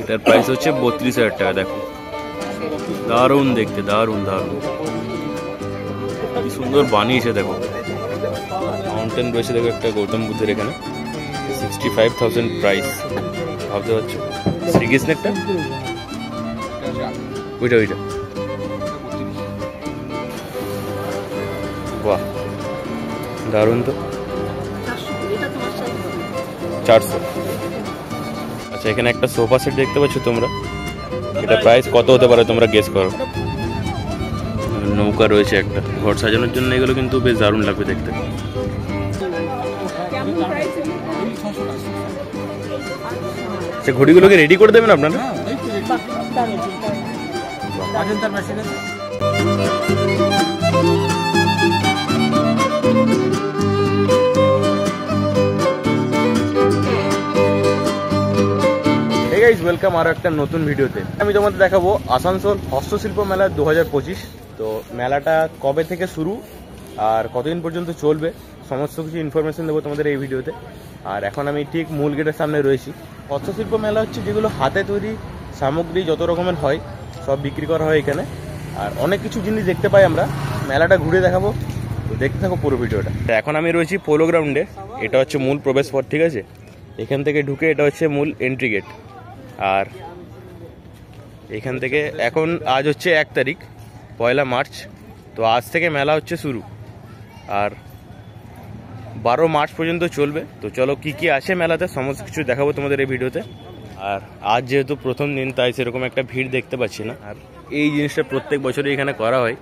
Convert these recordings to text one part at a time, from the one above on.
এটার প্রাইস হচ্ছে 32,000 টাকা। দেখো দারুণ দেখতে, দারুণ দারুণ, কি সুন্দর বানিয়েছে। দেখো মাউন্টেন রয়েছে, দেখো একটা গৌতম বুদ্ধের এখানে। 65,000 প্রাইস। ভাবতে পারছো শ্রীকৃষ্ণেরটা, ওইটা ওইটা। বাহ দারুণ তো, 400। আচ্ছা এখানে একটা সোফা সেট দেখতে পাচ্ছ তোমরা, এটা প্রাইস কত হতে পারে তোমরা গেস করো। নৌকা রয়েছে একটা, ঘর সাজানোর জন্য এগুলো কিন্তু বেশ দারুণ লাগবে দেখতে। সে ঘড়িগুলোকে রেডি করে দেবেন আপনারা? ওয়েলকাম আরো একটা নতুন ভিডিওতে। আমি তোমাদের দেখাবো আসানসোল হস্তশিল্প মেলা 2025। তো মেলাটা কবে থেকে শুরু আর কতদিন পর্যন্ত চলবে সমস্ত কিছু ইনফরমেশন দেবো তোমাদের এই ভিডিওতে। আর এখন আমি ঠিক মূল গেটের সামনে রয়েছি। হস্তশিল্প মেলা হচ্ছে যেগুলো হাতে তৈরি সামগ্রী যত রকমের হয় সব বিক্রি করা হয় এখানে। আর অনেক কিছু জিনিস দেখতে পাই আমরা, মেলাটা ঘুরে দেখাবো, তো দেখতে থাকো পুরো ভিডিওটা। এখন আমি রয়েছি পোলো গ্রাউন্ডে, এটা হচ্ছে মূল প্রবেশ পথ, ঠিক আছে? এখান থেকে ঢুকে এটা হচ্ছে মূল এন্ট্রি গেট। আর এখান থেকে এখন আজ হচ্ছে 1 তারিখ, 1 মার্চ। তো আজ থেকে মেলা হচ্ছে শুরু আর 12 মার্চ পর্যন্ত চলবে। তো চলো কি কি আছে মেলাতে সমস্ত কিছু দেখাবো তোমাদের এই ভিডিওতে। আর আজ যেহেতু প্রথম দিন তাই সেরকম একটা ভিড় দেখতে পাচ্ছি না। আর এই জিনিসটা প্রত্যেক বছরই এখানে করা হয়,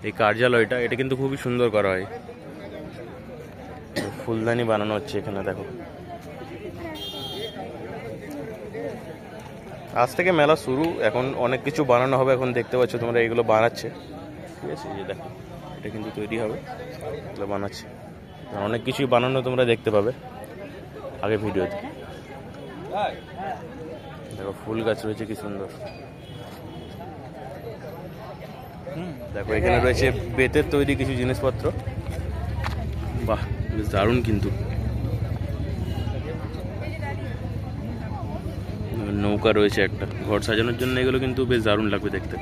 এই কার্যালয়টা, এটা কিন্তু খুবই সুন্দর করা হয়। ফুলদানি বানানো হচ্ছে এখানে, দেখো। আজ থেকে মেলা শুরু, এখন অনেক কিছু বানানো হবে। এখন দেখতে পাচ্ছ তোমরা এগুলো বানাচ্ছে, ঠিক আছে? এই যে দেখো এটা কিন্তু তৈরি হবে, এগুলো বানাচ্ছে। অনেক কিছুই বানানো তোমরা দেখতে পাবে আগে ভিডিওতে। দেখো ফুল গাছ রয়েছে কি সুন্দর। দেখো এখানে রয়েছে বেতের তৈরি কিছু জিনিসপত্র, বাহ বেশ দারুণ কিন্তু। নৌকা রয়েছে একটা, ঘর সাজানোর জন্য এগুলো কিন্তু বেশ দারুণ লাগবে দেখতে।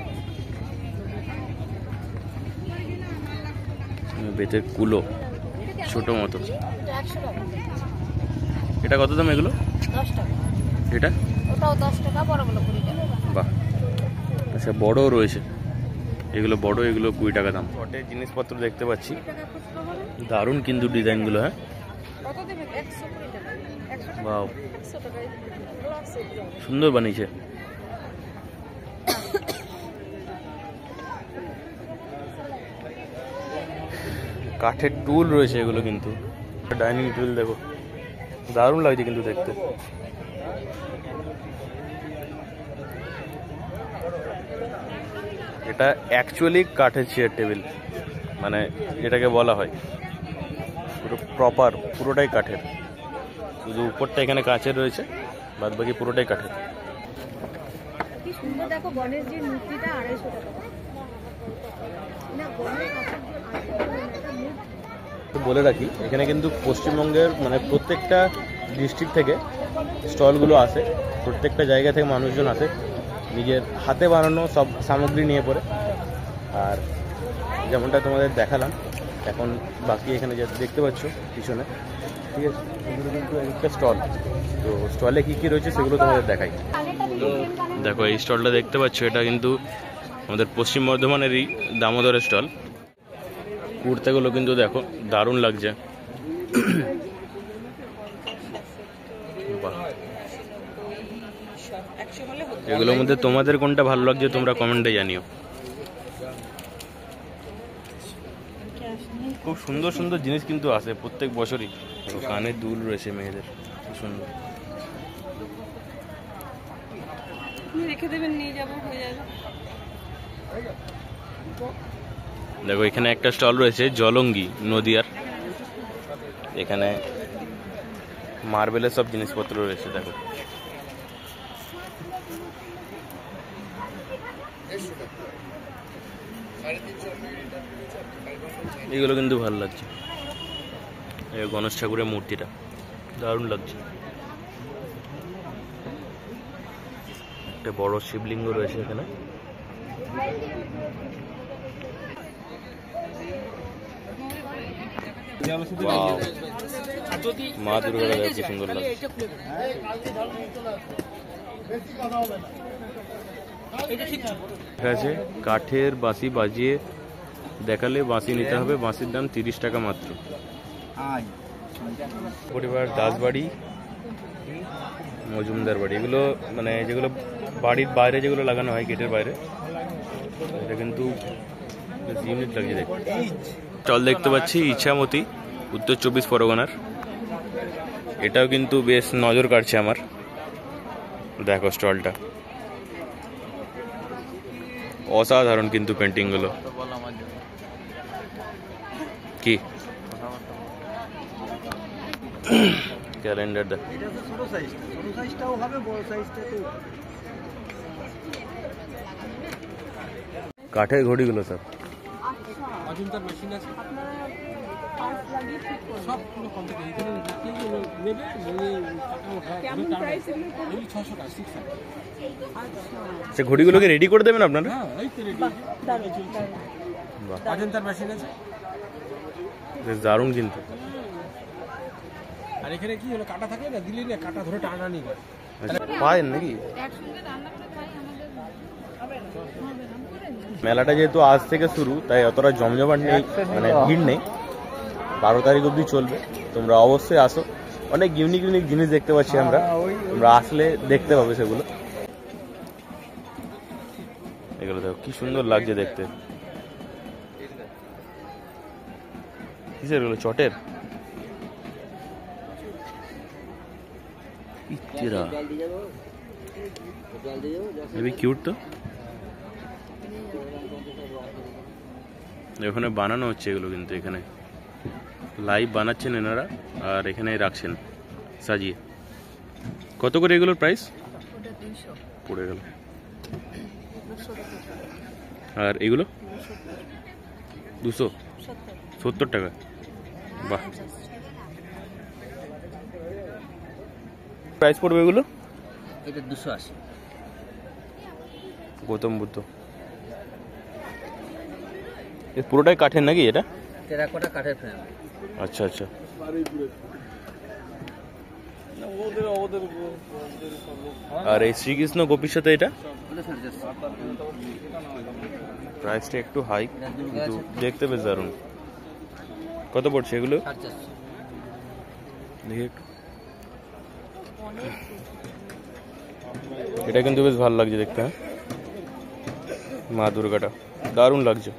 বেতের কুলো ছোট মতো, এটা কত দাম এগুলো? 10 টাকা। এটা ওটাও 10 টাকা, বড়গুলো 20 টাকা। বাহ, আচ্ছা বড়ও রয়েছে, এগুলো বড়, এগুলো 20 টাকা দাম। শর্টের জিনিসপত্র দেখতে পাচ্ছি, দারুণ কিন্তু ডিজাইনগুলো। হ্যাঁ কত দেবে? 120 টাকা। 100 টাকা। বাহ 100 টাকা। সুন্দর বানিয়েছে। কাঠের টুল রয়েছে এগুলো কিন্তু, ডাইনিং টুল দেখো দারুণ লাগছে কিন্তু দেখতে। এটা অ্যাকচুয়ালি কাঠের চেয়ার টেবিল, মানে যেটাকে বলা হয় পুরো প্রপার, পুরোটাই কাঠের, শুধু উপরটা এখানে কাঁচের রয়েছে, বাদ বাকি পুরোটাই কাঠের। কি সুন্দর দেখো, গণেশজির মূর্তিটা 250 টাকা। না গণেশ বলে রাখি এখানে কিন্তু পশ্চিমবঙ্গের মানে প্রত্যেকটা ডিস্ট্রিক্ট থেকে স্টলগুলো আসে, প্রত্যেকটা জায়গা থেকে মানুষজন আসে নিজের হাতে বানানো সব সামগ্রী নিয়ে পড়ে। আর যেমনটা তোমাদের দেখালাম, এখন বাকি এখানে যা দেখতে পাচ্ছ পিছনে, ঠিক আছে, এগুলো কিন্তু একটা স্টল। তো স্টলে কী কী রয়েছে সেগুলো তোমাদের দেখাই। তো দেখো এই স্টলটা দেখতে পাচ্ছ, এটা কিন্তু আমাদের পশ্চিম বর্ধমানেরই দামোদরের স্টল। কুর্তাগুলো কিন্তু দেখো দারুণ লাগছে। এগুলোর মধ্যে তোমাদের কোনটা ভালো লাগছে তোমরা কমেন্টে জানিও। খুব সুন্দর সুন্দর জিনিস কিন্তু আসে প্রত্যেক বছরই। কানের দুল রয়েছে মেয়েদের, খুব সুন্দর। রেখে দেবেন, নিয়ে যাব, হয়ে যাবে। দেখো এখানে একটা স্টল রয়েছে জলঙ্গি নদিয়ার, এখানে মার্বেলের সব জিনিসপত্র রয়েছে। দেখো এগুলো কিন্তু ভালো লাগছে, এই গণেশ ঠাকুরের মূর্তিটা দারুণ লাগছে। একটা বড় শিবলিঙ্গ রয়েছে এখানে। মা দুর্গাটা দেখো কি সুন্দর লাগছে। ঠিক আছে, কাঠের বাঁশি বাজিয়ে দেখালে বাঁশি নিতে হবে, বাঁশির দাম 30 টাকা মাত্র। পরিবার দাসবাড়ি, মজুমদার বাড়ি, এগুলো মানে যেগুলো বাড়ির বাইরে যেগুলো লাগানো হয় গেটের বাইরে, এটা কিন্তু বেশ ইউনিক লাগছে দেখতে। স্টল দেখতে পাচ্ছি ইছামতি, উত্তর 24 পরগনার। এটাও কিন্তু বেশ নজর কাটছে আমার। দেখো স্টলটা অসাধারণ কিন্তু পেন্টিং গুলো। কি ক্যালেন্ডার দেখ, কাঠের ঘড়িগুলো সব। অজন্তার মেশিন আছে, আপনারা পার্স লাগিয়ে ঠিক করুন। সব পুরো কমপ্লিট। এখানে এগুলো নেবে, টাকা ওঠা কেমন প্রাইস এগুলো পড়বে? 600 টাকা 600। আচ্ছা, সে ঘড়িগুলোকে রেডি করে দেবেন আপনারা? হ্যাঁ, এই তো রেডি। দারুণ দারুণ। বাহ, অজন্তার মেশিন আছে। বেশ দারুণ কিন্তু। আর এখানে কি হলো, কাটা থাকে না, দিলি না কাটা ধরে টানানি করে। পায়েন নাকি? একসঙ্গে রান্না করে খাই আমাদের মেলাটা যেহেতু আজ থেকে শুরু, তাই অতটা জমজমাট নেই, মানে ভিড় নেই। 12 তারিখ অবধি চলবে। তোমরা অবশ্যই আসো, অনেক ইউনিক ইউনিক জিনিস দেখতে পাচ্ছি আমরা, তোমরা আসলে দেখতে পাবে সেগুলো। এগুলো দেখো কি সুন্দর লাগছে দেখতে। কিসের এগুলো? চটের? হেবি কিউট তো। এখানে বানানো হচ্ছে এগুলো, কিন্তু এখানে লাইভ বানাচ্ছেন এনারা, আর এখানে রাখছেন সাজিয়ে। কত করে এগুলোর প্রাইস? পড়ে গেল। আর এগুলো 270 টাকা। বাহ, প্রাইস পড়বে এগুলো? এটা 280। গৌতম বুদ্ধ, এ পুরোটাই কাঠের নাকি এটা? টেরাকোটা কাঠের ফ্রেম। আচ্ছা আচ্ছা। আর এই শ্রীকৃষ্ণ গোপীর সাথে এটা প্রাইসটা একটু হাই, কিন্তু দেখতে বেশ দারুণ। কত পড়ছে এগুলো? 450। দেখি একটু। এটা কিন্তু বেশ ভালো লাগছে দেখতে। হ্যাঁ, মা দুর্গাটা দারুণ লাগছে।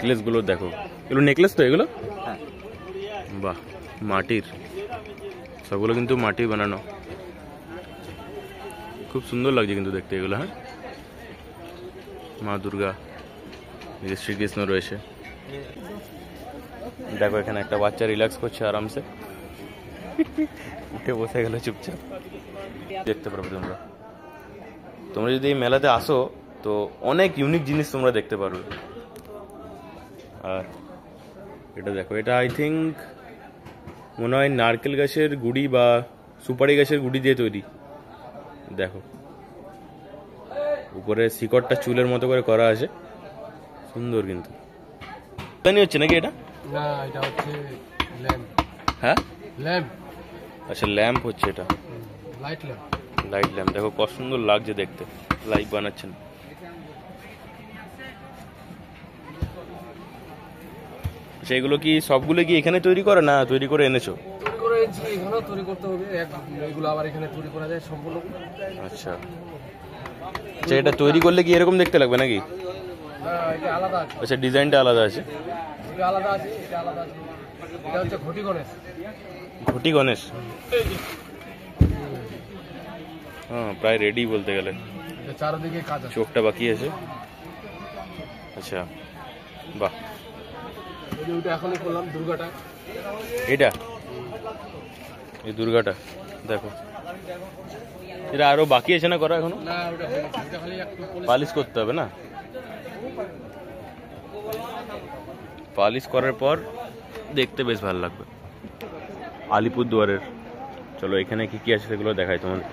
নেকলেস গুলো দেখো, এগুলো নেকলেস তো এগুলো? বাহ, মাটির সবগুলো কিন্তু মাটি বানানো, খুব সুন্দর লাগছে কিন্তু দেখতে এগুলো। হ্যাঁ, মা দুর্গা, শ্রীকৃষ্ণ রয়েছে। দেখো এখানে একটা বাচ্চা রিল্যাক্স করছে আরামসে, উঠে বসে গেল চুপচাপ। দেখতে পারবে তোমরা, তোমরা যদি এই মেলাতে আসো তো অনেক ইউনিক জিনিস তোমরা দেখতে পারবে। আর এটা দেখো, এটা আই থিঙ্ক মনে হয় নারকেল গাছের গুড়ি বা সুপারি গাছের গুড়ি দিয়ে তৈরি। দেখো উপরে শিকড়টা চুলের মতো করে করা আছে, সুন্দর কিন্তু। জানি হচ্ছে নাকি এটা? না, এটা হচ্ছে ল্যাম্প। হ্যাঁ, ল্যাম্প। আচ্ছা, ল্যাম্প হচ্ছে এটা, লাইট ল্যাম্প। Light lamp. দেখো কত সুন্দর লাগছে দেখতে, লাইট বানাচ্ছেন। সেগুলো কি সবগুলো কি এখানে তৈরি করে না তৈরি করে এনেছো? তৈরি করে এনেছি, এখানেও তৈরি করতে হবে। এগুলো আবার এখানে তৈরি করা যায় সম্পূর্ণ। আচ্ছা আচ্ছা, এটা তৈরি করলে কি এরকম দেখতে লাগবে নাকি? না, এটা আলাদা আছে। আচ্ছা, ডিজাইনটা আলাদা আছে। এটা আলাদা আছে, এটা আলাদা আছে। এটা হচ্ছে ঘটি গণেশ। ঘটি গণেশ, হ্যাঁ প্রায় রেডি বলতে গেলে। এটা চারদিকে কাজ আছে। চোখটা বাকি আছে। আচ্ছা, বাহ। ওইটা এখনই করলাম, দুর্গাটা। এটা এই দুর্গাটা দেখো, এটা আরো বাকি আছে না করা এখনো? না, ওটা হয়নি, এটা খালি একটু পালিশ করতে হবে না? পালিশ করার পর দেখতে বেশ ভালো লাগবে। আলিপুরদুয়ারের চলো এখানে কি কি আছে সেগুলো দেখাই তোমাদের।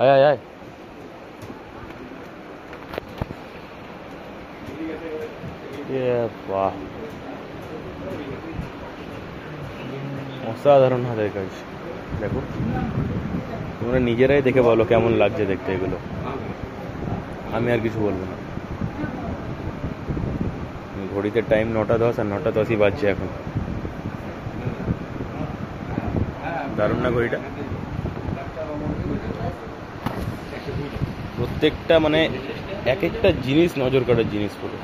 আয় আয় আয়, বাহ অসাধারণ হাতের কাজ। দেখো তোমরা নিজেরাই দেখে বলো কেমন লাগছে দেখতে এগুলো, আমি আর কিছু বলবো না। ঘড়িতে টাইম 9:10 আর 9:10ই বাজছে এখন। দারুণ না ঘড়িটা? প্রত্যেকটা মানে এক একটা জিনিস নজর কাটার জিনিস পুরো।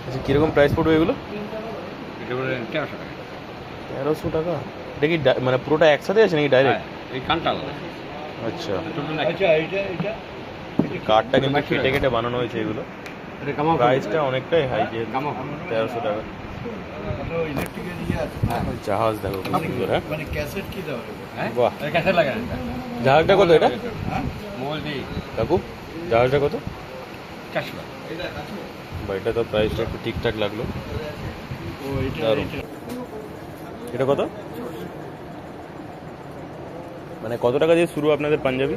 আচ্ছা কিরকম প্রাইস পড়বে এগুলো? 1300 টাকা। এটা কি মানে পুরোটা একসাথে আছে নাকি ডাইরেক্ট? আচ্ছা কাঠটা কিন্তু কেটে কেটে বানানো হয়েছে এগুলো। প্রাইসটা অনেকটাই হাই, যে 1300 টাকা। জাহাজ দেখো খুব সুন্দর। হ্যাঁ বাহ, জাহাজটা কত এটা কাকু? জাহাজটা কত? বা এটা তো প্রাইসটা একটু ঠিকঠাক লাগলো। এটা কত? মানে কত টাকা দিয়ে শুরু আপনাদের পাঞ্জাবি?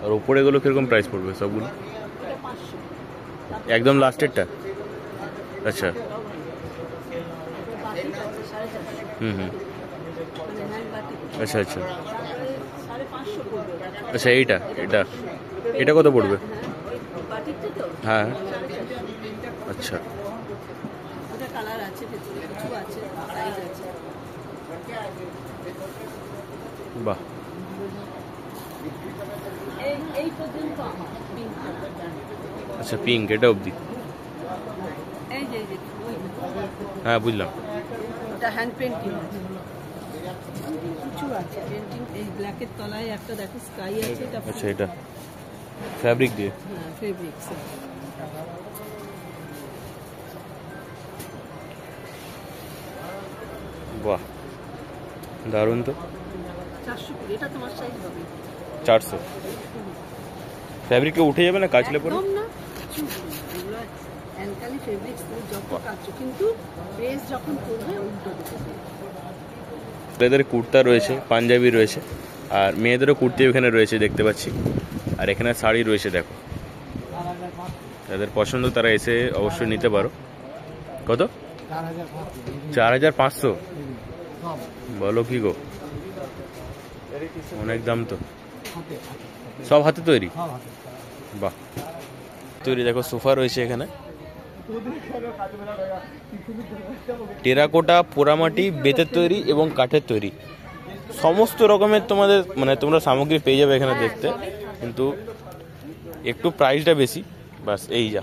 আর ওপরে এগুলো কিরকম প্রাইস পড়বে সবগুলো? একদম লাস্টেরটা? আচ্ছা হুম হুম, আচ্ছা আচ্ছা আচ্ছা। এইটা এটা এটা কত পড়বে? হ্যাঁ আচ্ছা। বাহ আচ্ছা, পিঙ্ক এটা অবধি? হ্যাঁ বুঝলাম। এটা হ্যান্ড পেন্টিং কিছু আছে, পেন্টিং এই ব্ল্যাকের তলায় একটা দেখো স্কাই আছে। এটা আচ্ছা এটা ফ্যাব্রিক দিয়ে? হ্যাঁ ফেব্রিক্স। বাহ দারুণ তো। 420, এটা তোমার সাইজ হবে। 400। ফ্যাব্রিকটা উঠে যাবে না কাচলে পরে? একদম না, এগুলো অ্যালকালি ফেব্রিক্স তুমি যত কাচো, কিন্তু বেস যখন করবে উল্টো দিকে। ছেলেদের কুর্তা রয়েছে, পাঞ্জাবি রয়েছে, আর মেয়েদেরও কুর্তি এখানে রয়েছে দেখতে পাচ্ছি। আর এখানে শাড়ি রয়েছে দেখো, যাদের পছন্দ তারা এসে অবশ্যই নিতে পারো। কত? 4500? বলো কি গো, অনেক দাম তো। সব হাতে তৈরি? বাহ তৈরি। দেখো সোফা রয়েছে এখানে, টেরাকোটা, পোড়ামাটি, বেতের তৈরি এবং কাঠের তৈরি। সমস্ত রকমের তোমাদের মানে তোমরা সামগ্রী পেয়ে যাবে এখানে দেখতে, কিন্তু একটু প্রাইসটা বেশি, বাস এই যা।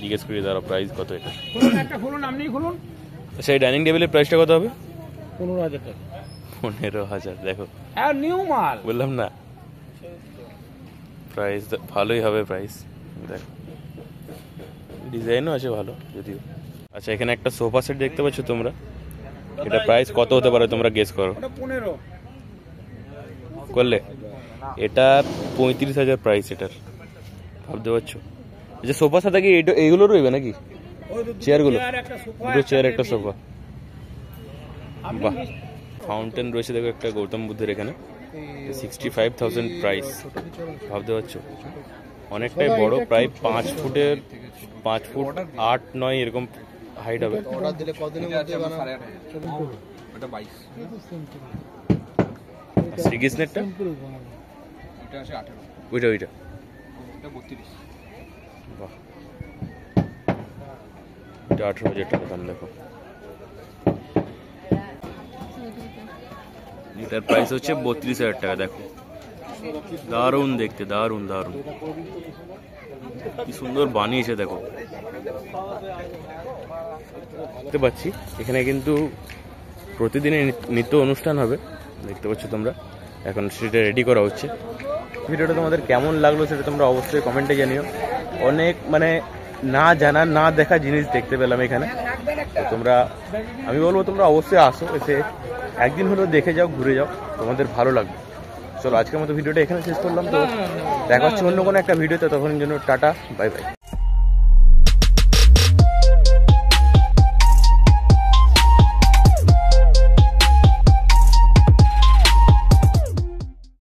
জিজ্ঞেস করি দাঁড়া প্রাইস কত এটা। আচ্ছা এই ডাইনিং টেবিলের প্রাইসটা কত হবে? 15,000 টাকা। 15,000। দেখো নিউ মাল বললাম না, প্রাইস ভালোই হবে প্রাইস। দেখো ডিজাইনও আছে ভালো যদিও। আচ্ছা এখানে একটা সোফা সেট দেখতে পাচ্ছ তোমরা, এটা প্রাইস কত হতে পারে তোমরা গেস করো? 15 করলে? এটা 35,000 প্রাইস এটার, ভাবতে পারছো? আচ্ছা সোফার সাথে কি এইগুলো রইবে নাকি? চেয়ারগুলো? দুটো চেয়ার একটা সোফা। বাহ ফাউন্টেন রয়েছে দেখো একটা গৌতম বুদ্ধের এখানে, 65,000 প্রাইস, ভাবতে পারছো? অনেকটাই বড়, প্রায় 5 ফুটের 5 ফুট 8-9 এরকম হাইট হবে। শ্রীকৃষ্ণেরটা ওইটা ওইটা বাহ, এটা 18,000 টাকা দাম। দেখো এটার প্রাইস হচ্ছে 32,000 টাকা। দেখো দারুণ দেখতে, দারুণ দারুণ, কি সুন্দর বানিয়েছে দেখো। দেখতে পাচ্ছি এখানে কিন্তু প্রতিদিনই নৃত্য অনুষ্ঠান হবে, দেখতে পাচ্ছ তোমরা। এখন সেটা রেডি করা হচ্ছে। ভিডিওটা তোমাদের কেমন লাগলো সেটা তোমরা অবশ্যই কমেন্টে জানিও। অনেক মানে না জানা না দেখা জিনিস দেখতে পেলাম এখানে। তো তোমরা, আমি বলবো তোমরা অবশ্যই আসো, এসে একদিন হলেও দেখে যাও, ঘুরে যাও, তোমাদের ভালো লাগবে। চলো আজকের মতো ভিডিওটা এখানে শেষ করলাম। তো দেখা হচ্ছে অন্য কোনো একটা ভিডিওতে, তখন জন্য টাটা, বাই বাই।